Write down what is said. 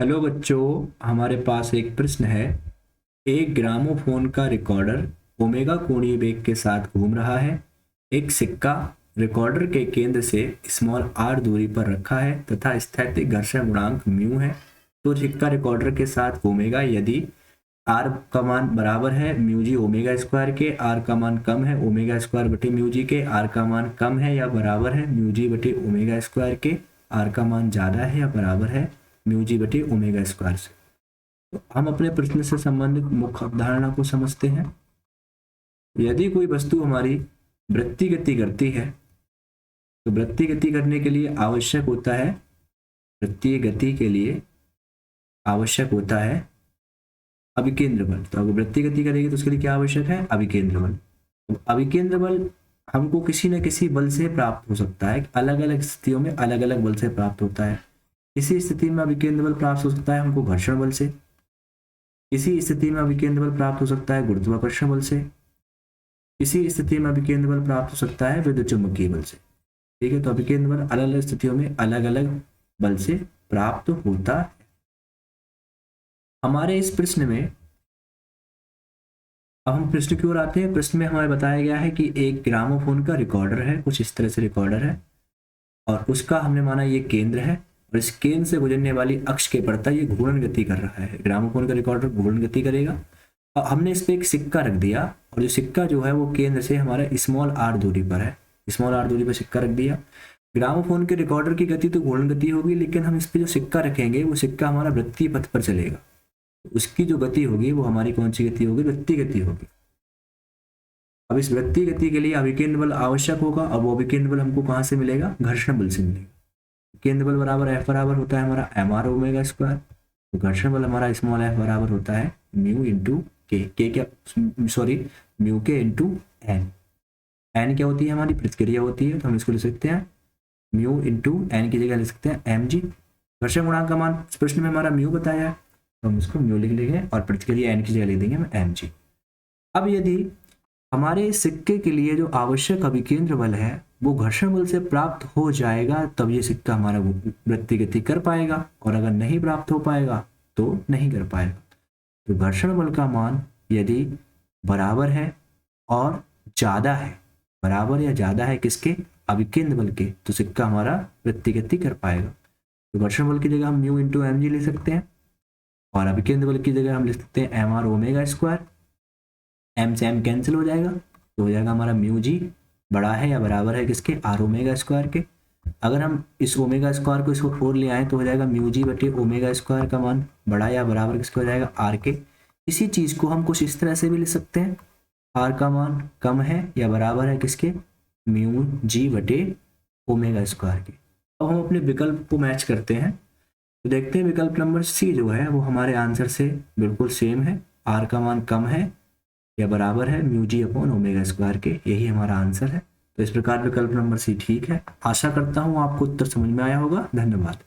Hello बच्चों, हमारे पास एक प्रश्न है। एक ग्रामोफोन का रिकॉर्डर ओमेगा कोणीय वेग के साथ घूम रहा है। एक सिक्का रिकॉर्डर के केंद्र से स्मॉल r दूरी पर रखा है तथा स्थैतिक घर्षण गुणांक म्यू है। तो सिक्का रिकॉर्डर के साथ घूमेगा यदि r का मान बराबर है म्यू जी ओमेगा स्क्वायर के, r का मान कम है ओमेगा स्क्वायर बटे म्यू जी के, r का मान कम है या बराबर है म्यू जी बटे ओमेगा स्क्वायर के, r का मान ज़्यादा है या बराबर है म्यू जी बटे ओमेगा स्क्वायर से। तो हम अपने प्रश्न से संबंधित मुख्य अवधारणा को समझते हैं। यदि कोई वस्तु हमारी वृत्तीय गति करती है तो वृत्तीय गति करने के लिए आवश्यक होता है, वृत्तीय गति के लिए आवश्यक होता है अभिकेंद्र बल। तो अगर वृत्तीय गति करेगी तो उसके लिए क्या आवश्यक है? अभिकेंद्र बल। तो अभिकेंद्र बल हमको किसी न किसी बल से प्राप्त हो सकता है, अलग अलग स्थितियों में अलग अलग बल से प्राप्त होता है। किसी स्थिति में अभिकेंद्र बल प्राप्त हो सकता है हमको घर्षण बल से, किसी स्थिति में अभिकेंद्र बल प्राप्त हो सकता है गुरुत्वाकर्षण बल से, किसी स्थिति में अभिकेंद्र बल प्राप्त हो सकता है विद्युत चुम्बकीय बल से। ठीक है, तो अभिकेंद्र बल अलग अलग स्थितियों में अलग अलग बल से प्राप्त होता है। हमारे इस प्रश्न में, अब हम प्रश्न की ओर आते हैं। प्रश्न में हमें बताया गया है कि एक ग्रामोफोन का रिकॉर्डर है, कुछ इस तरह से रिकॉर्डर है और उसका हमने माना ये केंद्र है और इस केंद्र से गुजरने वाली अक्ष के प्रति ये घूर्णन गति कर रहा है। ग्रामोफोन का रिकॉर्डर घूर्णन गति करेगा और हमने इस पे एक सिक्का रख दिया और जो सिक्का जो है वो केंद्र से हमारा स्मॉल r दूरी पर है, स्मॉल r दूरी पर सिक्का रख दिया। ग्रामोफोन के रिकॉर्डर की गति तो घूर्णन गति होगी, लेकिन हम इस पे जो सिक्का रखेंगे वो सिक्का हमारा वृत्तीय पथ पर चलेगा। उसकी जो गति होगी वो हमारी कौन सी गति होगी? वृत्तीय गति होगी। अब इस वृत्तीय गति के लिए अभिकेंद्र बल आवश्यक होगा और वो अभिकेंद्र बल हमको कहाँ से मिलेगा? घर्षण बल से मिलेगा। केंद्र बल बराबर F बराबर होता है हमारा mr ओमेगा स्क्वायर, तो घर्षण बल हमारा स्मॉल f बराबर होता है म्यू इंटू के क्या, सॉरी, म्यू के इंटू एन क्या होती है? हमारी प्रतिक्रिया होती है, तो हम इसको लिख सकते हैं म्यू इंटू एन की जगह लिख सकते हैं एम जी। घर्षण गुणांक का मान प्रश्न में हमारा म्यू बताया है, तो हम इसको म्यू लिख लेंगे और प्रतिक्रिया एन की जगह लिख देंगे हम एम जी। अब यदि हमारे सिक्के के लिए जो आवश्यक अभिकेंद्र बल है वो घर्षण बल से प्राप्त हो जाएगा, तब ये सिक्का हमारा वृत्तीय गति कर पाएगा, और अगर नहीं प्राप्त हो पाएगा तो नहीं कर पाएगा। तो घर्षण बल का मान यदि बराबर है और ज़्यादा है, बराबर या ज़्यादा है किसके? अभिकेंद्र बल के, तो सिक्का हमारा वृत्तीय गति कर पाएगा। तो घर्षण बल की जगह हम म्यू इंटू एम जी ले सकते हैं और अभिकेंद्र बल की जगह हम लिख सकते हैं M R omega square. M से एम कैंसिल हो जाएगा तो हो जाएगा हमारा म्यू जी बड़ा है या बराबर है किसके? आर ओमेगा स्क्वायर के। अगर हम इस ओमेगा स्क्वायर को इसको और ले आए तो हो जाएगा म्यू जी बटे ओमेगा स्क्वायर का मान बड़ा या बराबर किसके हो जाएगा? आर के। इसी चीज़ को हम कुछ इस तरह से भी लिख सकते हैं, आर का मान कम है या बराबर है किसके? म्यू जी बटे ओमेगा स्क्वायर के। अब हम अपने विकल्प को मैच करते हैं तो देखते हैं विकल्प नंबर सी जो है वो हमारे आंसर से बिल्कुल सेम है, आर का मान कम है या बराबर है mu G upon omega square के, यही हमारा आंसर है। तो इस प्रकार विकल्प नंबर सी ठीक है। आशा करता हूँ आपको उत्तर समझ में आया होगा। धन्यवाद।